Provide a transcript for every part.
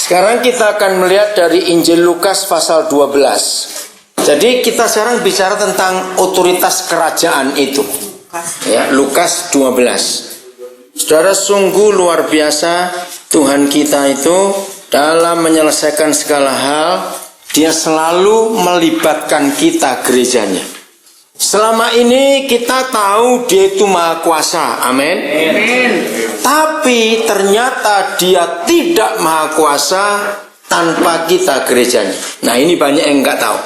Sekarang kita akan melihat dari Injil Lukas pasal 12. Jadi kita sekarang bicara tentang otoritas kerajaan itu. Ya, Lukas 12. Saudara, sungguh luar biasa Tuhan kita itu dalam menyelesaikan segala hal. Dia selalu melibatkan kita, gerejanya. Selama ini kita tahu dia itu maha kuasa, amin. Tapi ternyata dia tidak maha kuasa tanpa kita, gerejanya. Nah, ini banyak yang nggak tahu.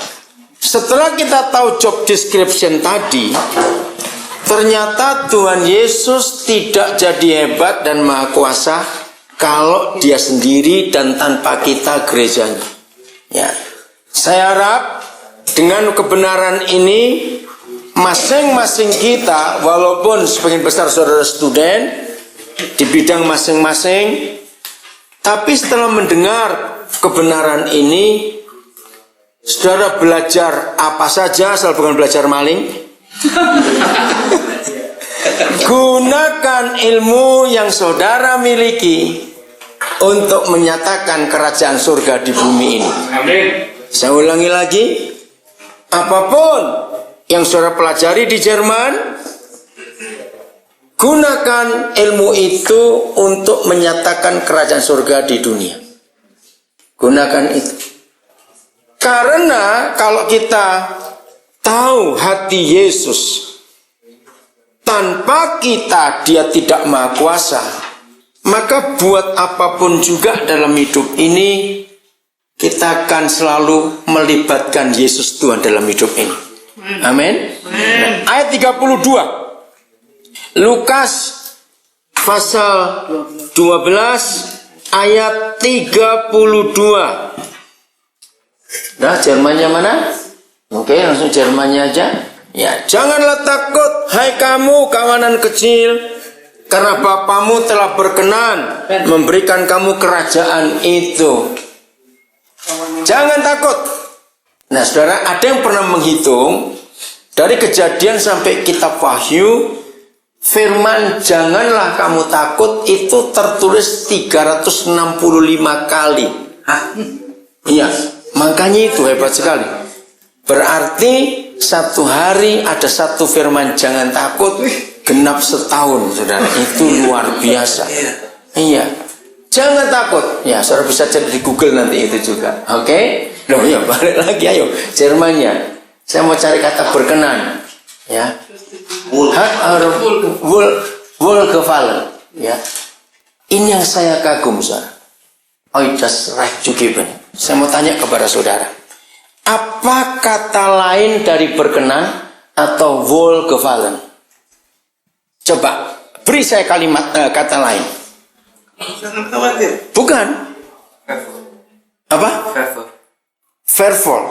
Setelah kita tahu job description tadi, ternyata Tuhan Yesus tidak jadi hebat dan maha kuasa kalau dia sendiri dan tanpa kita, gerejanya. Ya, saya harap dengan kebenaran ini masing-masing kita, walaupun sebagian besar saudara student di bidang masing-masing, tapi setelah mendengar kebenaran ini, saudara belajar apa saja asal bukan belajar maling. Gunakan ilmu yang saudara miliki untuk menyatakan kerajaan surga di bumi ini. Amin. Saya ulangi lagi, apapun yang saudara pelajari di Jerman, gunakan ilmu itu untuk menyatakan kerajaan surga di dunia. Gunakan itu. Karena kalau kita tahu hati Yesus, tanpa kita dia tidak maha kuasa, maka buat apapun juga dalam hidup ini, kita akan selalu melibatkan Yesus Tuhan dalam hidup ini. Amin. Nah, ayat 32 Lukas pasal 12 ayat 32. Nah, Jermannya mana? Oke, langsung Jermannya aja. Ya, janganlah takut hai kamu kawanan kecil, karena Bapamu telah berkenan memberikan kamu kerajaan itu. Jangan takut. Nah, saudara, ada yang pernah menghitung dari Kejadian sampai kitab Wahyu, firman janganlah kamu takut itu tertulis 365 kali. Iya, makanya itu hebat sekali. Berarti satu hari ada satu firman jangan takut, genap setahun, saudara. Itu luar biasa. Iya, jangan takut. Ya, saudara bisa cari di Google nanti itu juga. Oke? Loh ya, balik lagi, ayo. Jermannya. Saya mau cari kata berkenan. Ya. Wohlgefallen. Ya. Ini yang saya kagum, saudara. Oh, das recht zugeben. Saya mau tanya kepada saudara. Apa kata lain dari berkenan atau wohlgefallen? Coba, beri saya kalimat kata lain. Bukan. Apa? Favor.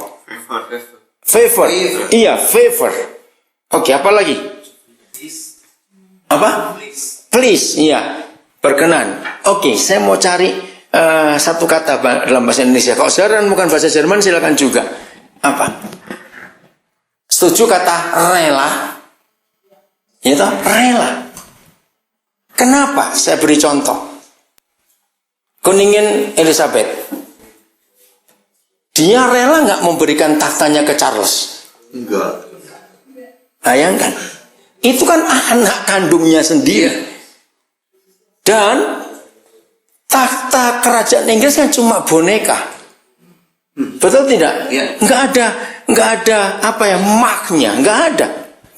Iya, favor. Oke, apa lagi? Apa? Please. Iya, berkenan. Oke, saya mau cari satu kata dalam bahasa Indonesia. Kalau saudara bukan bahasa Jerman, silakan juga. Apa? Setuju kata rela? Ya toh, rela. Kenapa? Saya beri contoh. Koningin Elizabeth. Dia rela nggak memberikan tahtanya ke Charles? Enggak. Bayangkan, itu kan anak kandungnya sendiri. Dan tahta kerajaan Inggris kan cuma boneka. Betul tidak? Ya. Nggak ada apa ya, marknya, nggak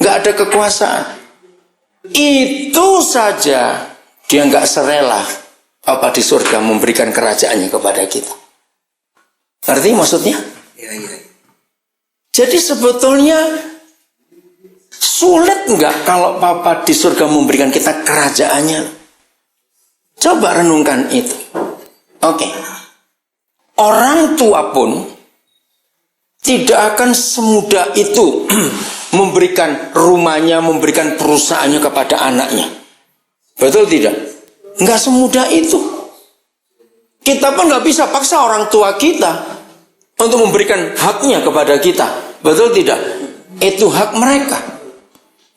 ada kekuasaan. Itu saja dia nggak serela apa di surga memberikan kerajaannya kepada kita. Ngerti maksudnya? Ya. Jadi sebetulnya sulit nggak kalau Papa di surga memberikan kita kerajaannya? Coba renungkan itu. Oke. Orang tua pun tidak akan semudah itu memberikan rumahnya, memberikan perusahaannya kepada anaknya. Betul tidak? Nggak semudah itu. Kita pun nggak bisa paksa orang tua kita untuk memberikan haknya kepada kita. Betul tidak? Itu hak mereka.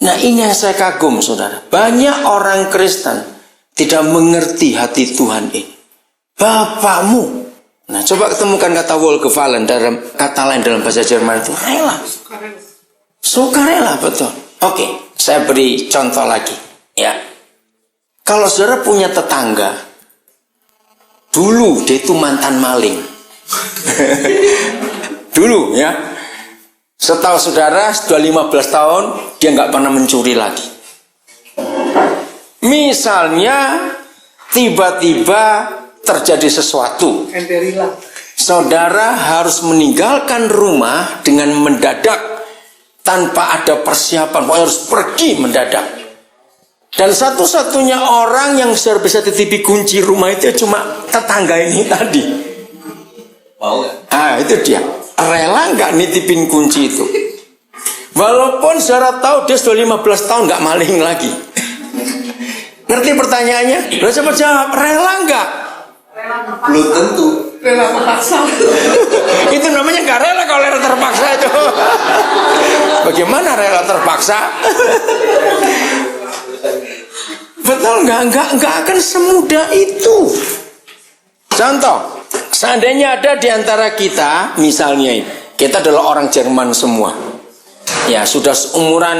Nah, ini yang saya kagum, saudara. Banyak orang Kristen tidak mengerti hati Tuhan ini. Bapakmu Nah, coba ketemukan kata wohlgefallen dalam kata lain dalam bahasa Jerman itu rela. Sukarela, betul. Oke, saya beri contoh lagi. Ya, kalau saudara punya tetangga, dulu dia itu mantan maling. Dulu ya. Setahu saudara, sudah 15 tahun dia nggak pernah mencuri lagi. Misalnya tiba-tiba terjadi sesuatu, saudara harus meninggalkan rumah dengan mendadak tanpa ada persiapan, pokoknya harus pergi mendadak. Dan satu-satunya orang yang saudara bisa titipi kunci rumah itu cuma tetangga ini tadi. Mau nggak? Ah, itu dia. Rela nggak nitipin kunci itu? Walaupun saudara tahu dia sudah 15 tahun nggak maling lagi. Ngerti pertanyaannya? Udah coba jawab, rela nggak? Belum tentu. Rela terpaksa. Itu namanya nggak rela kalau rela terpaksa itu. Bagaimana rela terpaksa? Betul nggak akan semudah itu. Contoh, seandainya ada di antara kita, misalnya kita adalah orang Jerman semua, ya sudah seumuran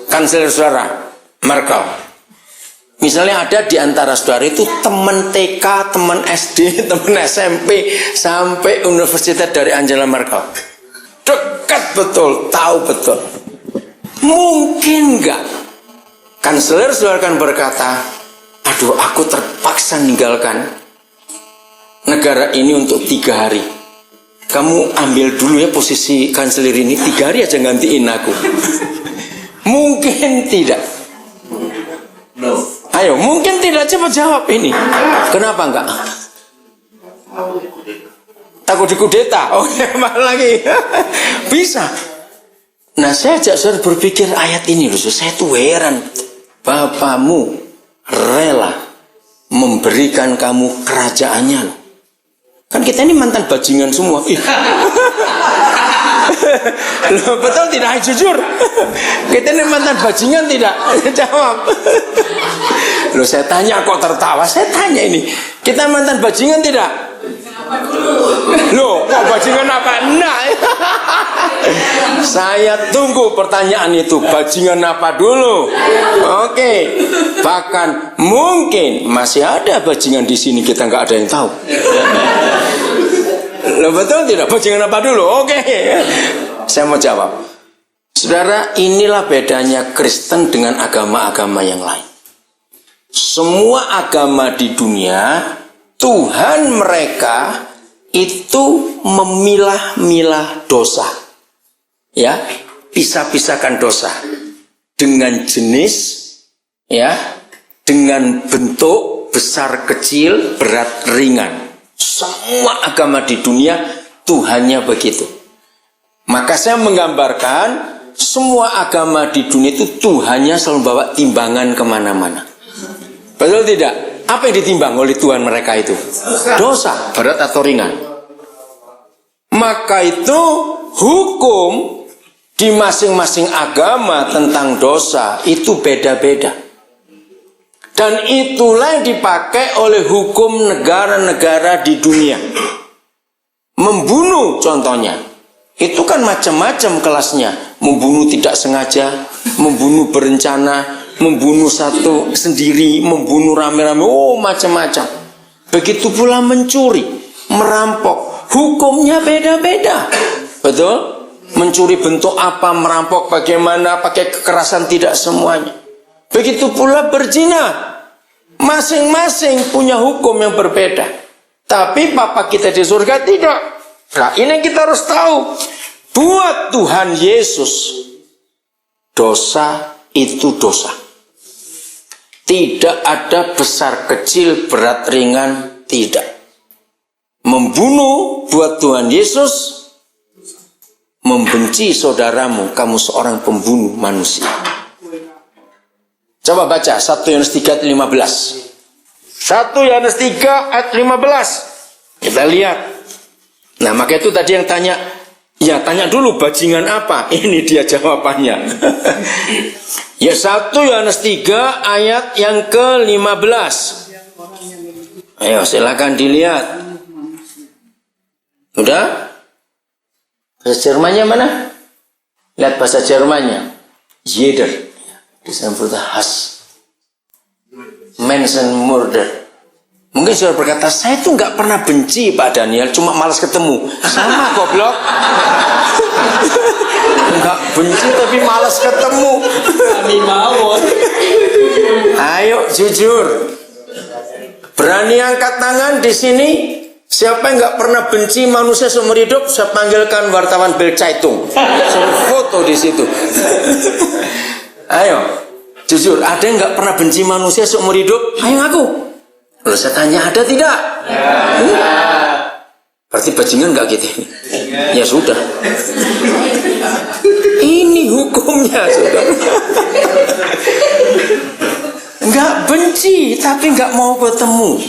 kanselir saudara Merkel. Misalnya ada di antara saudara itu teman TK, teman SD, teman SMP, sampai universitas dari Angela Merkel. Dekat betul, tahu betul. Mungkin enggak kanselir saudara kan berkata, aduh aku terpaksa meninggalkan negara ini untuk 3 hari. Kamu ambil dulu ya posisi kanselir ini, 3 hari aja gantiin aku. Mungkin tidak. No. Ayo, mungkin tidak, coba jawab ini. Kenapa enggak? Takut dikudeta. Oh, malah lagi. Bisa. Nah, saya ajak saudara berpikir ayat ini loh. Saya tuh heran. Bapamu rela memberikan kamu kerajaannya loh. Kan kita ini mantan bajingan semua. Loh, betul tidak? Jujur. Kita ini mantan bajingan tidak? Jawab. Loh, saya tanya kok tertawa. Saya tanya ini, kita mantan bajingan tidak? Loh, kok bajingan apa? Nah, saya tunggu pertanyaan itu. Bajingan apa dulu? Oke. Bahkan mungkin masih ada bajingan di sini, kita nggak ada yang tahu. Loh, betul tidak? Bajingan apa dulu? Oke. Saya mau jawab. Saudara, inilah bedanya Kristen dengan agama-agama yang lain. Semua agama di dunia, Tuhan mereka itu memilah-milah dosa. Ya, pisah-pisahkan dosa dengan jenis, ya, dengan bentuk, besar, kecil, berat, ringan. Semua agama di dunia Tuhannya begitu. Maka saya menggambarkan semua agama di dunia itu Tuhannya selalu bawa timbangan kemana-mana. Betul tidak? Apa yang ditimbang oleh Tuhan mereka itu? Dosa, berat atau ringan. Maka itu hukum di masing-masing agama tentang dosa itu beda-beda. Dan itulah yang dipakai oleh hukum negara-negara di dunia. Membunuh contohnya, itu kan macam-macam kelasnya. Membunuh tidak sengaja, membunuh berencana, membunuh satu sendiri, membunuh rame-rame, oh macam-macam. Begitu pula mencuri, merampok, hukumnya beda-beda. Betul? Mencuri bentuk apa, merampok bagaimana, pakai kekerasan, tidak semuanya. Begitu pula berzina, masing-masing punya hukum yang berbeda. Tapi Bapa kita di surga tidak. Nah, ini kita harus tahu. Buat Tuhan Yesus, dosa itu dosa. Tidak ada besar kecil, berat ringan, tidak. Membunuh buat Tuhan Yesus, membenci saudaramu, kamu seorang pembunuh manusia. Coba baca 1 Yohanes 3 ayat 15. 1 Yohanes 3 ayat 15. Kita lihat. Nah, maka itu tadi yang tanya, ya tanya dulu bajingan apa? Ini dia jawabannya. Ya 1 Yohanes 3 ayat yang ke-15. Ayo silakan dilihat. Udah? Bahasa Jermannya mana? Lihat bahasa Jermannya. Jeder. Disebut Hass. Menschen murder. Mungkin saudara berkata, saya tuh nggak pernah benci Pak Daniel, cuma malas ketemu. Sama goblok. Nggak benci tapi malas ketemu. Kami mau. Ayo jujur. Berani angkat tangan di sini. Siapa yang nggak pernah benci manusia seumur hidup? Saya panggilkan wartawan Bild Zeitung. Saya foto di situ. Ayo, jujur. Ada yang nggak pernah benci manusia seumur hidup? Ayo ngaku. Lalu saya tanya, ada tidak? Berarti bajingan nggak gitu? Ya sudah. Ini hukumnya, saudara. Nggak benci, tapi nggak mau ketemu.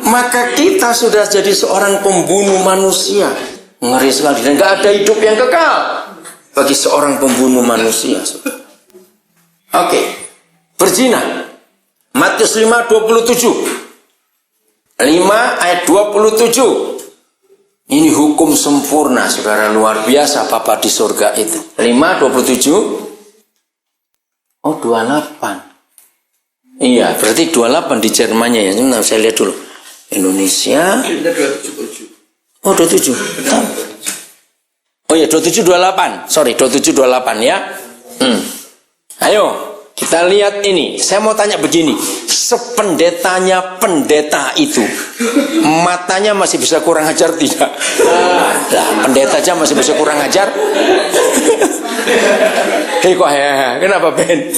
Maka kita sudah jadi seorang pembunuh manusia. Ngeri sekali. Dan nggak ada hidup yang kekal bagi seorang pembunuh manusia. Oke, berzina. Matius 5:27. 5 ayat 27. Ini hukum sempurna, saudara, luar biasa Bapa di surga itu. 5:27. Oh, 28. Iya, berarti 28 di Jermannya ya. Nah, saya lihat dulu. Indonesia. Oh, 27. Oh ya, 27:28. Sorry, 27:28 ya. Ayo. Kita lihat ini, saya mau tanya begini, sependetanya pendeta itu, matanya masih bisa kurang ajar tidak? Nah, pendeta aja masih bisa kurang ajar. Hei kok ya, kenapa Ben?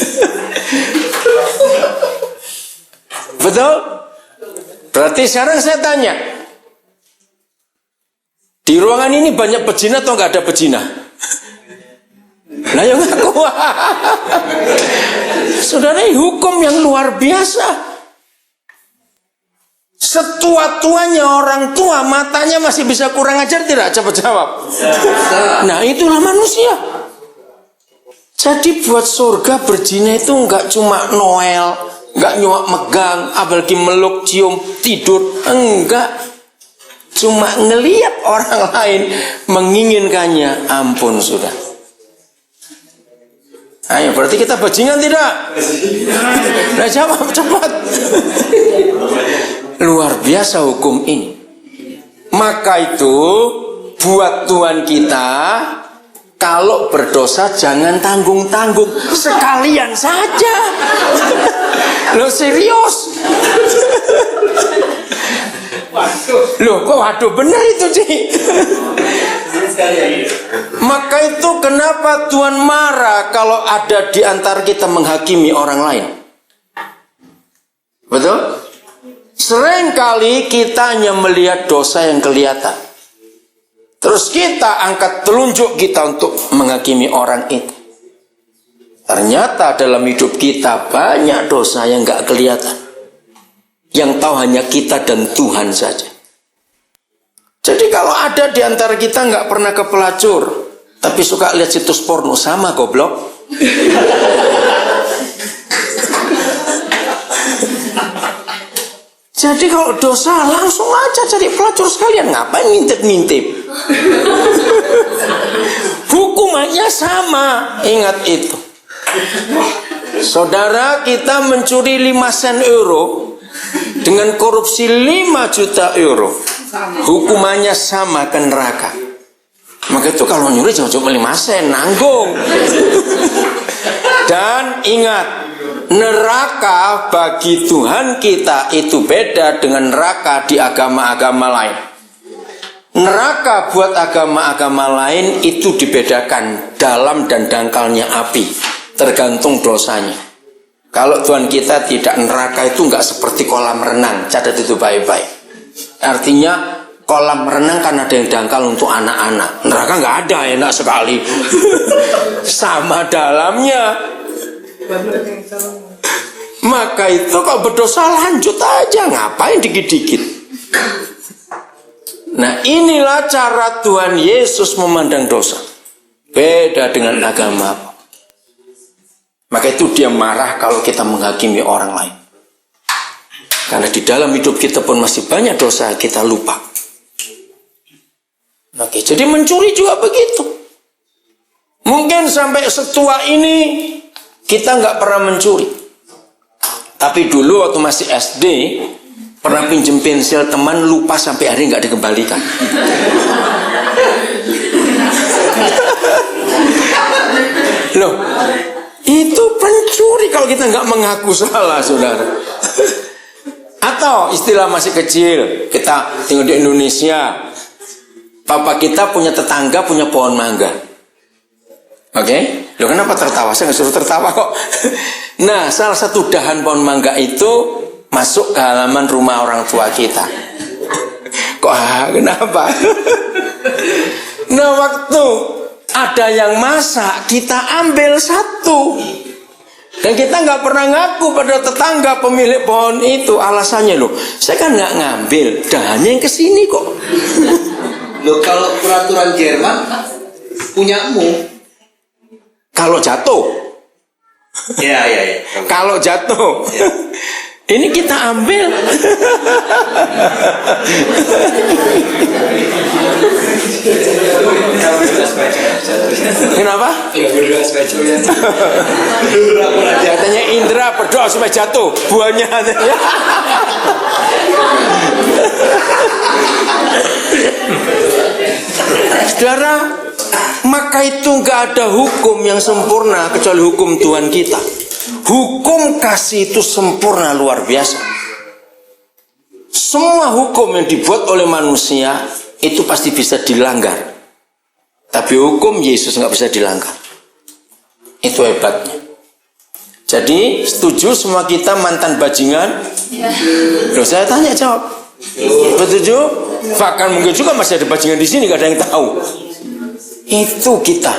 Betul? Berarti sekarang saya tanya, di ruangan ini banyak pezina atau nggak ada pezina? Nah yang ngaku. Saudara, ini hukum yang luar biasa. Setua-tuanya orang tua, matanya masih bisa kurang ajar tidak? Coba jawab. Nah itulah manusia. Jadi buat surga berzina itu enggak cuma Noel, enggak cuma megang, apalagi meluk, cium, tidur, enggak. Cuma ngelihat orang lain menginginkannya, ampun sudah. Ayo, berarti kita bajingan tidak? Nah jawab cepat. Luar biasa hukum ini. Maka itu buat Tuhan kita, kalau berdosa jangan tanggung-tanggung, sekalian saja. Lo serius? Loh kok waduh benar itu Ci. Maka itu kenapa Tuhan marah kalau ada di antara kita menghakimi orang lain. Betul? Seringkali kita hanya melihat dosa yang kelihatan, terus kita angkat telunjuk kita untuk menghakimi orang itu. Ternyata dalam hidup kita banyak dosa yang gak kelihatan, yang tahu hanya kita dan Tuhan saja. Jadi kalau ada di antara kita nggak pernah ke pelacur, tapi suka lihat situs porno, sama goblok. Jadi kalau dosa langsung aja cari pelacur sekalian, ngapain ngintip-ngintip? Hukumannya sama, ingat itu. Saudara, kita mencuri 5 sen euro dengan korupsi 5 juta euro. Hukumannya sama, ke neraka. Maka itu kalau nyuri jangan cuma 5 sen, nanggung. Dan ingat, neraka bagi Tuhan kita itu beda dengan neraka di agama-agama lain. Neraka buat agama-agama lain itu dibedakan dalam dan dangkalnya api, tergantung dosanya. Kalau Tuhan kita tidak, neraka itu nggak seperti kolam renang, catat itu baik-baik. Artinya kolam renang kan ada yang dangkal untuk anak-anak, neraka nggak ada, enak sekali. Sama dalamnya. Maka itu kalau berdosa lanjut aja, ngapain dikit-dikit. Nah inilah cara Tuhan Yesus memandang dosa, beda dengan agama. Maka itu dia marah kalau kita menghakimi orang lain. Karena di dalam hidup kita pun masih banyak dosa kita lupa. Oke, jadi mencuri juga begitu. Mungkin sampai setua ini kita nggak pernah mencuri. Tapi dulu waktu masih SD pernah pinjem pensil teman, lupa sampai hari nggak dikembalikan. Loh, itu pencuri kalau kita nggak mengaku salah, saudara. Atau istilah masih kecil, kita tinggal di Indonesia, papa kita punya tetangga punya pohon mangga. Oke? Loh, kenapa tertawa? Saya nggak suruh tertawa kok. Nah, salah satu dahan pohon mangga itu masuk ke halaman rumah orang tua kita. Kok kenapa? Nah, waktu ada yang masak, kita ambil satu. Dan kita nggak pernah ngaku pada tetangga pemilik pohon itu. Alasannya, loh, saya kan nggak ngambil, dahannya yang kesini kok. Loh, kalau peraturan Jerman punyamu. Kalau jatuh. Ya. Kalau jatuh. Ya. Ini kita ambil. Kenapa? Katanya Indra berdoa supaya jatuh buahnya. Saudara, maka itu nggak ada hukum yang sempurna kecuali hukum Tuhan kita. Hukum kasih itu sempurna, luar biasa. Semua hukum yang dibuat oleh manusia itu pasti bisa dilanggar, tapi hukum Yesus nggak bisa dilanggar. Itu hebatnya. Jadi setuju semua kita mantan bajingan? Loh, saya tanya jawab. Setuju? Bahkan mungkin juga masih ada bajingan di sini, gak ada yang tahu. Itu kita.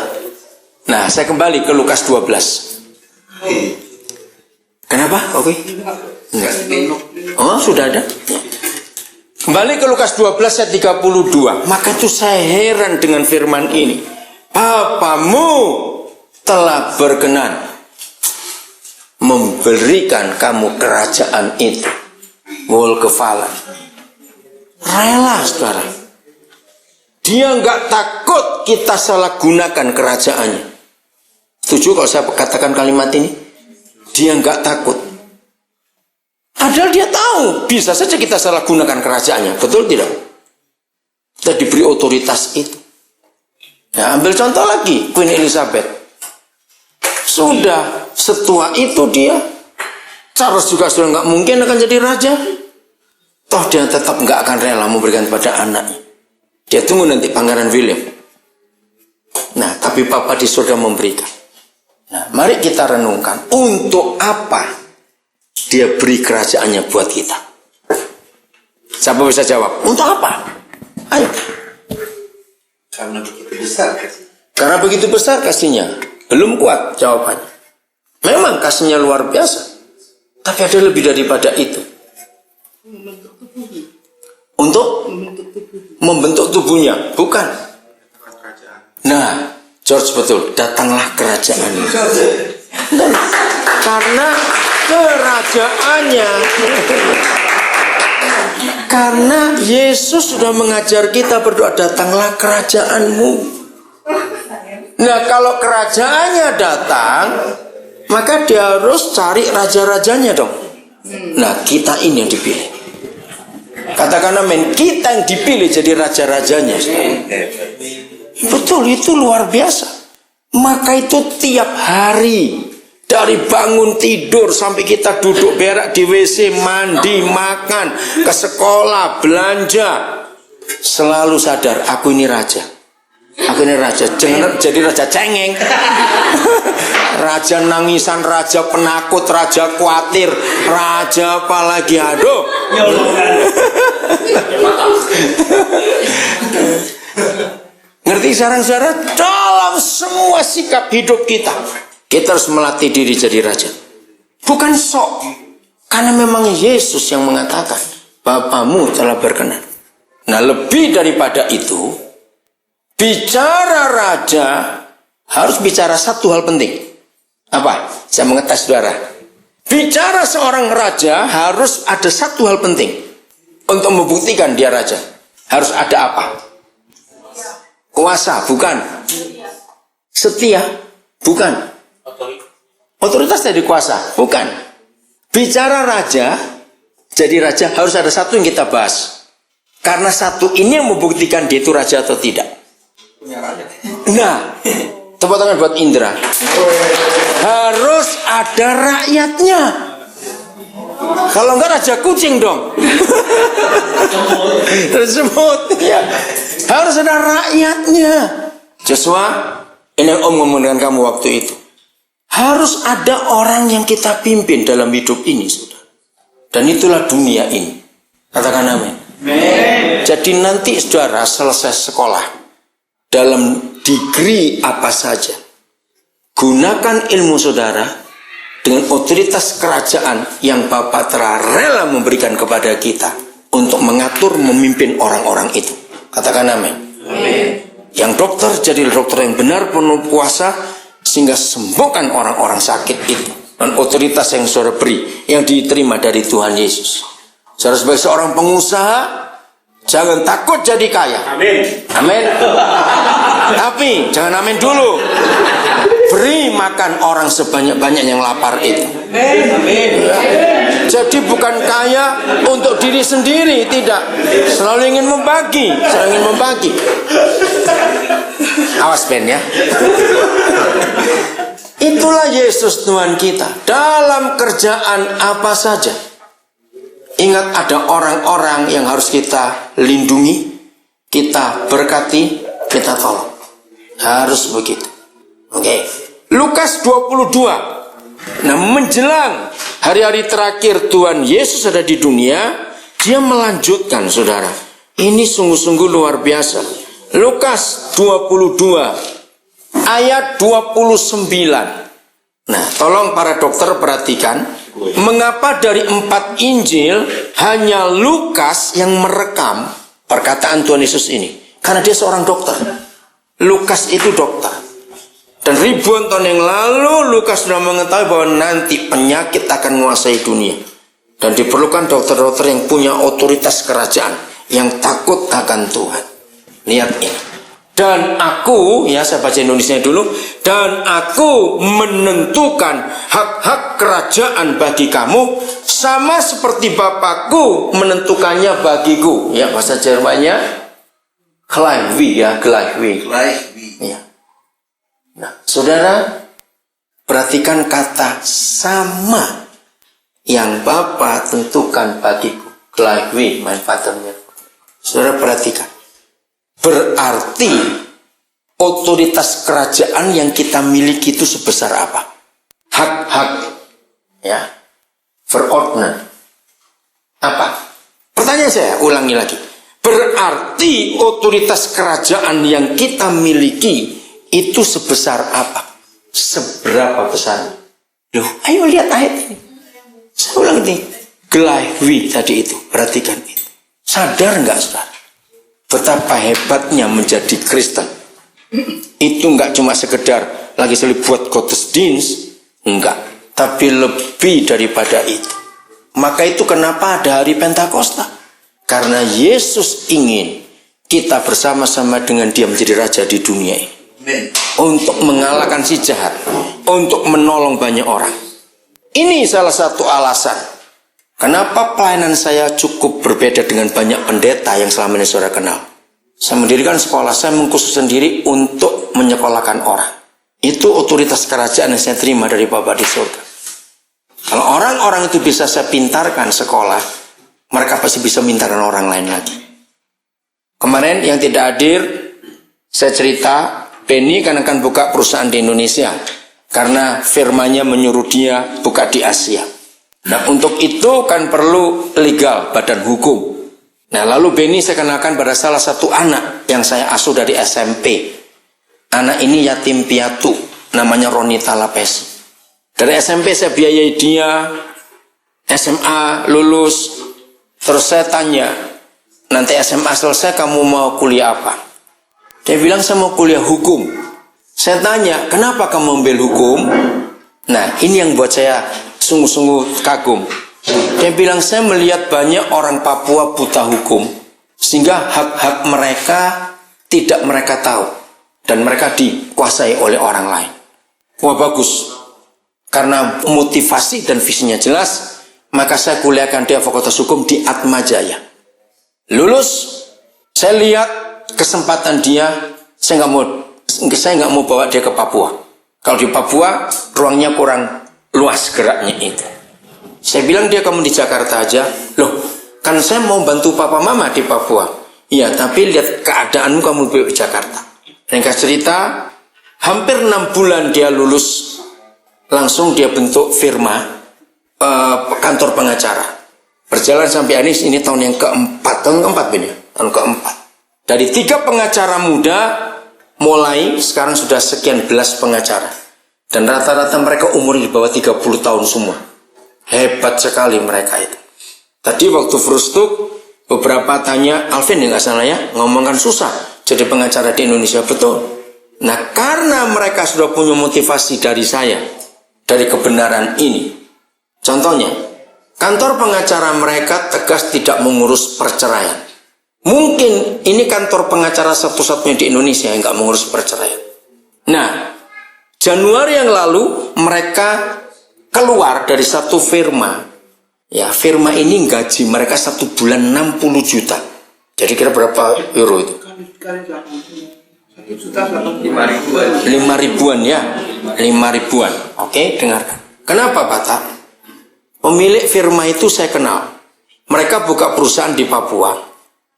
Nah, saya kembali ke Lukas 12. Kenapa? Oke. Oh, sudah ada. Kembali ke Lukas 12 ayat 32. Maka itu saya heran dengan firman ini. Bapamu telah berkenan memberikan kamu kerajaan itu. Wohlgefallen. Rela, saudara. Dia nggak takut kita salah gunakan kerajaannya. Setuju kalau saya katakan kalimat ini? Dia nggak takut. Padahal dia tahu bisa saja kita salah gunakan kerajaannya, betul tidak? Kita diberi otoritas itu. Ya, ambil contoh lagi, Queen Elizabeth. Sudah setua itu dia. Charles juga sudah nggak mungkin akan jadi raja. Toh dia tetap nggak akan rela memberikan pada anaknya. Dia tunggu nanti Pangeran William. Nah, tapi Papa di surga memberikan. Nah, mari kita renungkan, untuk apa dia beri kerajaannya buat kita? Siapa bisa jawab? Untuk apa? Ayo. Karena begitu besar kasih. Karena begitu besar kasihnya. Belum kuat jawabannya. Memang kasihnya luar biasa. Tapi ada lebih daripada itu. Untuk membentuk tubuhnya. Bukan. Nah, George betul, datanglah kerajaannya. Karena kerajaannya, karena Yesus sudah mengajar kita berdoa, datanglah kerajaanmu. Nah, kalau kerajaannya datang, maka dia harus cari raja-rajanya dong. Nah, kita ini yang dipilih. Katakan amin, kita yang dipilih jadi raja-rajanya. Betul, itu luar biasa. Maka itu tiap hari, dari bangun tidur sampai kita duduk berak di WC, mandi, makan, ke sekolah, belanja, selalu sadar, aku ini raja. Aku ini raja. Jangan jadi raja cengeng. Raja nangisan, raja penakut, raja khawatir, raja apalagi, aduh. Ngerti saudara-saudara? Dalam semua sikap hidup kita, kita harus melatih diri jadi raja. Bukan sok. Karena memang Yesus yang mengatakan, Bapamu telah berkenan. Nah, lebih daripada itu, bicara raja harus bicara satu hal penting. Apa? Saya mengetes saudara. Bicara seorang raja harus ada satu hal penting. Untuk membuktikan dia raja, harus ada apa? Kuasa, bukan. Setia, bukan. Otoritas jadi kuasa, bukan. Bicara raja, jadi raja harus ada satu yang kita bahas. Karena satu ini yang membuktikan dia itu raja atau tidak. Nah, tepuk tangan buat Indra. Harus ada rakyatnya. Kalau enggak raja kucing dong. Tersebut ya. Harus ada rakyatnya. Joshua, ini yang Om ngomong dengan kamu waktu itu. Harus ada orang yang kita pimpin dalam hidup ini, saudara. Dan itulah dunia ini. Katakan amin. Jadi nanti saudara selesai sekolah dalam degree apa saja, gunakan ilmu saudara dengan otoritas kerajaan yang Bapak telah rela memberikan kepada kita untuk mengatur, memimpin orang-orang itu. Katakan amin. Yang dokter, jadi dokter yang benar, penuh kuasa, sehingga sembuhkan orang-orang sakit itu. Dan otoritas yang saudara beri, yang diterima dari Tuhan Yesus. Saudara sebagai seorang pengusaha, jangan takut jadi kaya. Amin. Amin. Tapi jangan amin dulu. Beri makan orang sebanyak-banyak yang lapar itu. Amin. Jadi bukan kaya untuk diri sendiri, tidak. Selalu ingin membagi, selalu ingin membagi. Awas Ben ya. Itulah Yesus Tuhan kita. Dalam kerjaan apa saja. Ingat ada orang-orang yang harus kita lindungi, kita berkati, kita tolong. Harus begitu. Oke. Lukas 22. Nah, menjelang hari-hari terakhir Tuhan Yesus ada di dunia, dia melanjutkan, saudara. Ini sungguh-sungguh luar biasa. Lukas 22 ayat 29. Nah, tolong para dokter perhatikan, mengapa dari 4 Injil hanya Lukas yang merekam perkataan Tuhan Yesus ini? Karena dia seorang dokter. Lukas itu dokter. Dan ribuan tahun yang lalu Lukas sudah mengetahui bahwa nanti penyakit akan menguasai dunia. Dan diperlukan dokter-dokter yang punya otoritas kerajaan, yang takut akan Tuhan. Lihat ini. Dan aku, ya saya baca Indonesia dulu. Dan aku menentukan hak-hak kerajaan bagi kamu, sama seperti Bapakku menentukannya bagiku. Ya, bahasa Jermannya Gleichwie, ya, Gleichwie. Ya. Nah, saudara, perhatikan kata sama yang Bapa tentukan bagiku. Gleichwie, mein Vaternya. Saudara perhatikan. Berarti otoritas kerajaan yang kita miliki itu sebesar apa? Hak-hak, ya, verordnen. Apa? Pertanyaan saya, ulangi lagi. Berarti otoritas kerajaan yang kita miliki itu sebesar apa? Seberapa besar? Loh, ayo lihat ayat ini. Saya ulang ini. Gleichwie tadi itu, perhatikan itu. Sadar nggak, saudara? Betapa hebatnya menjadi Kristen. Itu enggak cuma sekedar lagi selip buat Gottesdienst, enggak, tapi lebih daripada itu. Maka itu kenapa ada hari Pentakosta? Karena Yesus ingin kita bersama-sama dengan Dia menjadi raja di dunia ini. Untuk mengalahkan si jahat, untuk menolong banyak orang. Ini salah satu alasan kenapa pelayanan saya cukup berbeda dengan banyak pendeta yang selama ini saudara kenal. Saya mendirikan sekolah, saya mengkhusus sendiri untuk menyekolahkan orang. Itu otoritas kerajaan yang saya terima dari Bapa di surga. Kalau orang-orang itu bisa saya pintarkan sekolah, mereka pasti bisa pintarkan orang lain lagi. Kemarin yang tidak hadir, saya cerita, Benny kan akan buka perusahaan di Indonesia. Karena firmanya menyuruh dia buka di Asia. Nah, untuk itu kan perlu legal, badan hukum. Nah, lalu Benny saya kenalkan pada salah satu anak yang saya asuh dari SMP. Anak ini yatim piatu, namanya Ronita Lapesi. Dari SMP saya biayai dia, SMA lulus. Terus saya tanya, nanti SMA selesai kamu mau kuliah apa? Dia bilang saya mau kuliah hukum. Saya tanya, kenapa kamu ambil hukum? Nah, ini yang buat saya sungguh-sungguh kagum. Dia bilang, saya melihat banyak orang Papua buta hukum, sehingga hak-hak mereka tidak mereka tahu dan mereka dikuasai oleh orang lain. Wah, bagus. Karena motivasi dan visinya jelas, maka saya kuliahkan dia Fakultas Hukum di Atmajaya. Lulus, saya lihat kesempatan dia, saya nggak mau bawa dia ke Papua. Kalau di Papua ruangnya kurang luas geraknya itu. Saya bilang dia kamu di Jakarta aja. Loh, kan saya mau bantu papa mama di Papua. Iya, tapi lihat keadaanmu kamu lebih ke Jakarta. Ringkas cerita, hampir 6 bulan dia lulus, langsung dia bentuk firma kantor pengacara. Berjalan sampai ini tahun yang keempat benar, tahun keempat. Dari 3 pengacara muda, mulai sekarang sudah sekian belas pengacara. Dan rata-rata mereka umur di bawah 30 tahun semua. Hebat sekali mereka itu. Tadi waktu Frustuk, beberapa tanya, Alvin ya nggak salah ya, ngomongkan susah jadi pengacara di Indonesia, betul. Nah, karena mereka sudah punya motivasi dari saya, dari kebenaran ini. Contohnya, kantor pengacara mereka tegas tidak mengurus perceraian. Mungkin ini kantor pengacara satu-satunya di Indonesia yang nggak mengurus perceraian. Nah, Januari yang lalu mereka keluar dari satu firma. Ya, firma ini gaji mereka 1 bulan 60 juta. Jadi kira berapa euro itu? 5 ribuan ya. 5 ribuan. Oke, dengarkan. Kenapa, Pak? Pemilik firma itu saya kenal. Mereka buka perusahaan di Papua.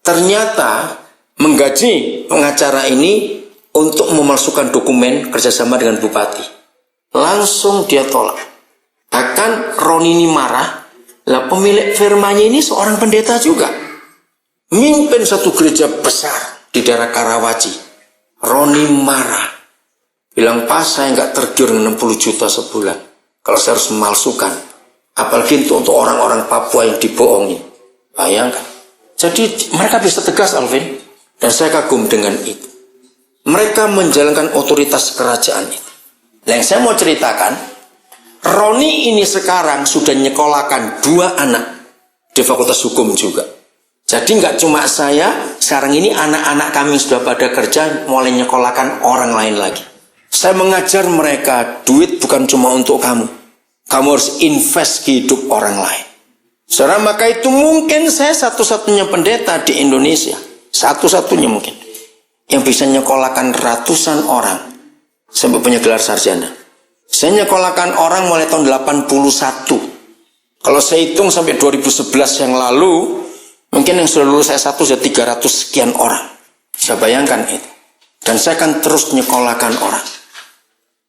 Ternyata menggaji pengacara ini untuk memalsukan dokumen kerjasama dengan bupati. Langsung dia tolak. Bahkan Roni ini marah. Lah, pemilik firmanya ini seorang pendeta juga. Mimpin satu gereja besar di daerah Karawaci. Roni marah. Bilang, Pak, saya nggak tergiur 60 juta sebulan. Kalau saya harus memalsukan. Apalagi untuk orang-orang Papua yang dibohongi. Bayangkan. Jadi mereka bisa tegas, Alvin. Dan saya kagum dengan itu. Mereka menjalankan otoritas kerajaan itu. Nah, yang saya mau ceritakan, Roni ini sekarang sudah nyekolahkan 2 anak di Fakultas Hukum juga. Jadi nggak cuma saya, sekarang ini anak-anak kami sudah pada kerja, mulai nyekolahkan orang lain lagi. Saya mengajar mereka, duit bukan cuma untuk kamu. Kamu harus invest di hidup orang lain. Saudara, maka itu mungkin saya satu-satunya pendeta di Indonesia. Satu-satunya mungkin. Yang bisa nyekolahkan ratusan orang sampai punya gelar sarjana. Saya nyekolahkan orang mulai tahun 81. Kalau saya hitung sampai 2011 yang lalu, mungkin yang sudah lulus S1 sudah 300 sekian orang. Bisa bayangkan itu. Dan saya akan terus nyekolahkan orang.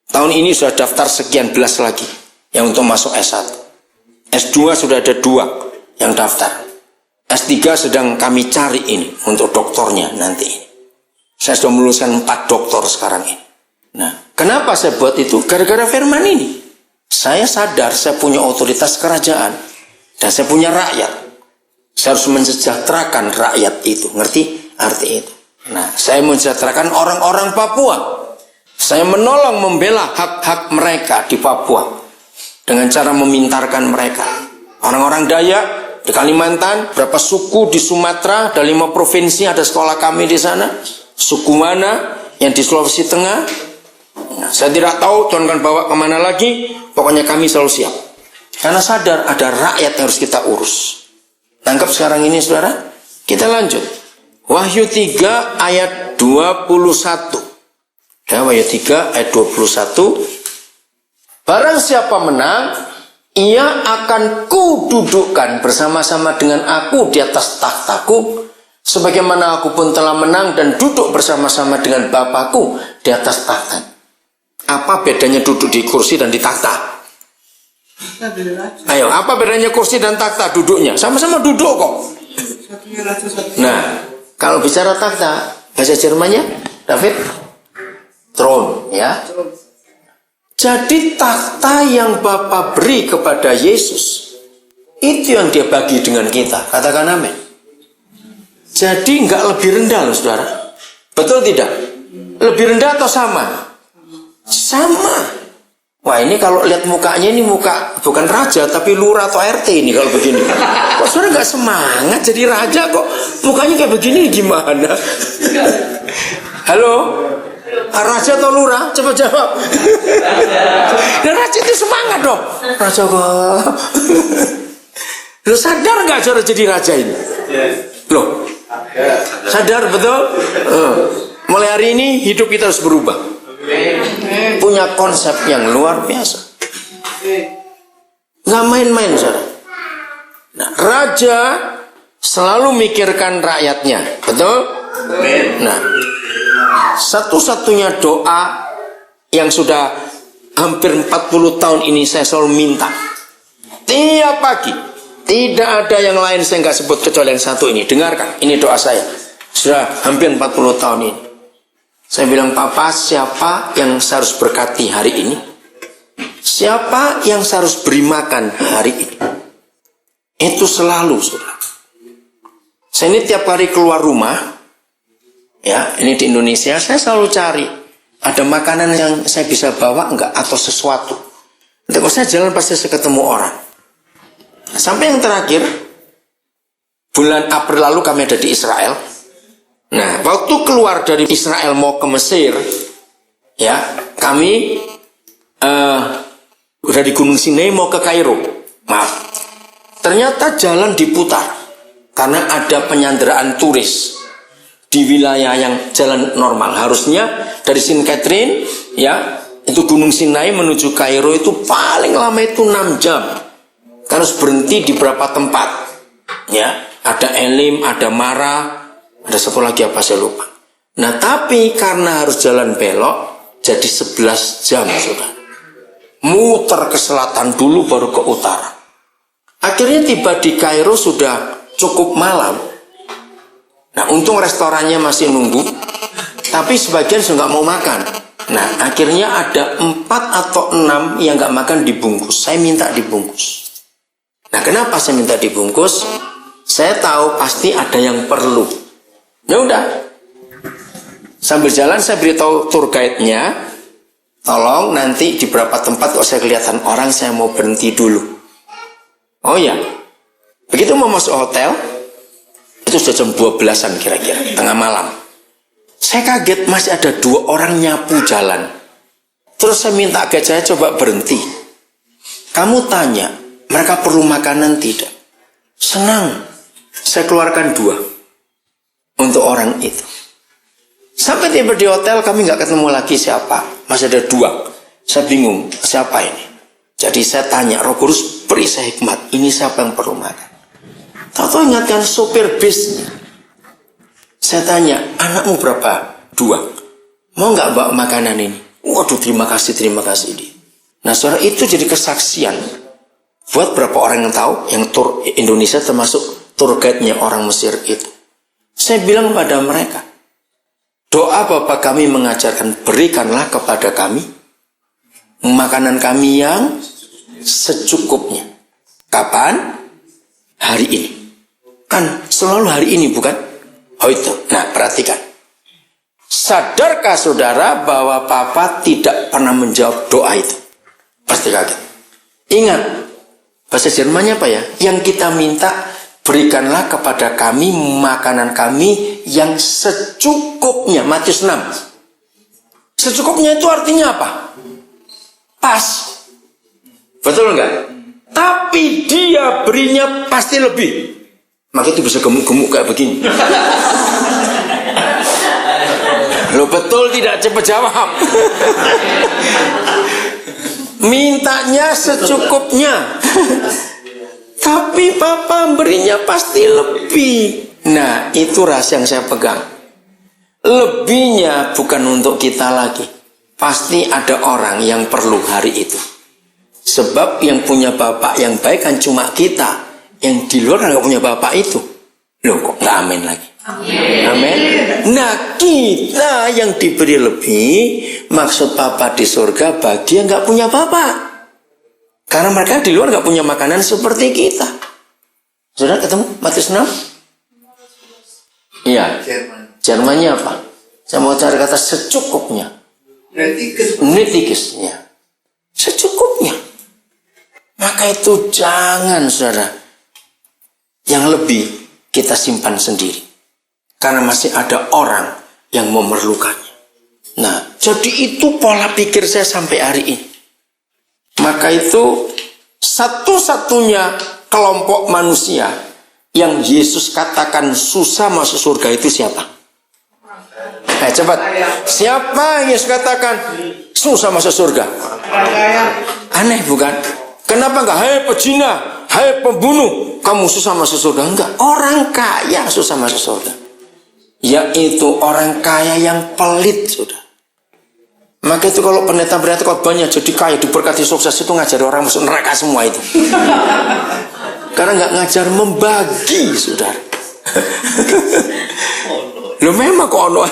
Tahun ini sudah daftar sekian belas lagi yang untuk masuk S1. S2 sudah ada 2 yang daftar. S3 sedang kami cari ini untuk doktornya nanti ini. Saya sudah meluluskan 4 doktor sekarang ini. Nah, kenapa saya buat itu? Gara-gara firman ini. Saya sadar saya punya otoritas kerajaan. Dan saya punya rakyat. Saya harus mensejahterakan rakyat itu. Ngerti arti itu? Nah, saya mensejahterakan orang-orang Papua. Saya menolong membela hak-hak mereka di Papua. Dengan cara memintarkan mereka. Orang-orang Dayak di Kalimantan, berapa suku di Sumatera, ada 5 provinsi, ada sekolah kami di sana. Suku mana yang di Sulawesi Tengah? Nah, saya tidak tahu Tuhan akan bawa kemana lagi. Pokoknya kami selalu siap. Karena sadar ada rakyat yang harus kita urus. Tangkap sekarang ini, saudara. Kita lanjut. Wahyu 3 ayat 21. Ya, Wahyu 3 ayat 21. Barang siapa menang, ia akan kududukkan bersama-sama dengan aku di atas takhtaku, sebagaimana aku pun telah menang dan duduk bersama-sama dengan Bapakku di atas takhta. Apa bedanya duduk di kursi dan di takhta? Ayo, apa bedanya kursi dan takhta duduknya? Sama-sama duduk kok. Nah, kalau bicara takhta, bahasa Jermannya, David? Throne, ya. Jadi takhta yang Bapa beri kepada Yesus, itu yang dia bagi dengan kita. Katakan amin. Jadi nggak lebih rendah loh, saudara. Betul tidak? Lebih rendah atau sama? Sama. Wah, ini kalau lihat mukanya, ini muka bukan raja tapi lurah atau RT ini kalau begini. Kok saudara nggak semangat jadi raja kok? Mukanya kayak begini gimana? Halo? Raja atau lurah? Coba jawab. Dan raja itu semangat dong. Raja kok. Lo sadar nggak cara jadi raja ini? Loh, sadar betul? Mulai hari ini hidup kita harus berubah. Punya konsep yang luar biasa. Nggak main-main, saudara. Nah, raja selalu mikirkan rakyatnya, betul? Nah, satu-satunya doa yang sudah hampir 40 tahun ini saya selalu minta tiap pagi, tidak ada yang lain saya nggak sebut kecuali yang satu ini. Dengarkan, ini doa saya sudah hampir 40 tahun ini. Saya bilang, Papa, siapa yang saya harus berkati hari ini? Siapa yang saya harus beri makan hari ini? Itu selalu, saudara. Saya ini tiap kali keluar rumah, ya, ini di Indonesia, saya selalu cari ada makanan yang saya bisa bawa enggak atau sesuatu. Nanti kalau saya jalan pasti saya ketemu orang. Sampai yang terakhir, bulan April lalu kami ada di Israel. Nah, waktu keluar dari Israel mau ke Mesir, ya, kami udah di Gunung Sinai mau ke Kairo. Maaf, ternyata jalan diputar karena ada penyanderaan turis di wilayah yang jalan normal. Harusnya dari Saint Catherine, ya, itu Gunung Sinai menuju Kairo itu paling lama itu 6 jam. Kan harus berhenti di beberapa tempat, ya, ada Elim, ada Mara, ada satu lagi apa saya lupa. Nah, tapi karena harus jalan belok, jadi 11 jam, saudara. Muter ke selatan dulu baru ke utara. Akhirnya tiba di Kairo sudah cukup malam. Nah, untung restorannya masih nunggu, tapi sebagian sudah nggak mau makan. Nah, akhirnya ada 4 atau 6 yang nggak makan dibungkus. Saya minta dibungkus. Nah, kenapa saya minta dibungkus? Saya tahu pasti ada yang perlu. Ya udah. Sambil jalan saya beritahu tour guide-nya, tolong nanti di beberapa tempat kalau saya kelihatan orang saya mau berhenti dulu. Oh ya. Begitu mau masuk hotel, itu sudah jam 12-an kira-kira, tengah malam. Saya kaget masih ada 2 orang nyapu jalan. Terus saya minta guide saya coba berhenti. Kamu tanya, mereka perlu makanan tidak? Senang. Saya keluarkan 2 untuk orang itu. Sampai tiba di hotel kami nggak ketemu lagi siapa. Masih ada 2. Saya bingung siapa ini. Jadi saya tanya, Roh Kudus beri saya hikmat. Ini siapa yang perlu makan? Tahu-tahu ingatkan sopir bisnya. Saya tanya, anakmu berapa? 2. Mau nggak bawa makanan ini? Waduh, terima kasih dia. Nah, saudara, itu jadi kesaksian buat berapa orang yang tahu, yang tur Indonesia termasuk tour guide-nya orang Mesir itu. Saya bilang pada mereka, doa Bapa kami mengajarkan, berikanlah kepada kami makanan kami yang secukupnya. Kapan? Hari ini. Kan selalu hari ini, bukan? Oh itu. Nah, perhatikan. Sadarkah saudara bahwa Papa tidak pernah menjawab doa itu? Pasti kaget. Ingat, bahasa Jermannya apa ya? Yang kita minta, berikanlah kepada kami makanan kami yang secukupnya. Matius 6. Secukupnya itu artinya apa? Pas. Betul enggak? Tapi dia berinya pasti lebih. Maka itu bisa gemuk-gemuk kayak begini. Lo betul tidak? Cepat jawab. Mintanya secukupnya. Tapi Papa berinya pasti lebih. Nah, itu rahasia yang saya pegang. Lebihnya bukan untuk kita lagi. Pasti ada orang yang perlu hari itu. Sebab yang punya Bapak yang baik kan cuma kita. Yang di luar nggak punya Bapak itu. Loh, kok nggak amin lagi? Amin. Nah, kita yang diberi lebih, maksud Papa di surga bagi yang nggak punya Bapak. Karena mereka di luar nggak punya makanan seperti kita. Sudah ketemu Matius 6? Iya. Jermannya apa? Saya mau cari kata secukupnya. Netikisnya. Secukupnya. Maka itu jangan, saudara, yang lebih kita simpan sendiri. Karena masih ada orang yang memerlukannya. Nah, jadi itu pola pikir saya sampai hari ini. Maka itu satu-satunya kelompok manusia yang Yesus katakan susah masuk surga itu siapa? Cepat. Siapa yang Yesus katakan susah masuk surga? Aneh bukan? Kenapa enggak? Hai pezina, hai pembunuh, kamu susah masuk surga? Enggak. Orang kaya susah masuk surga. Yaitu orang kaya yang pelit, sudah. Maka itu kalau pendeta-pendeta khotbahnya jadi kaya, diberkati sukses, itu ngajari orang masuk neraka semua itu. Karena nggak ngajar membagi, saudara. Loh memang kok ono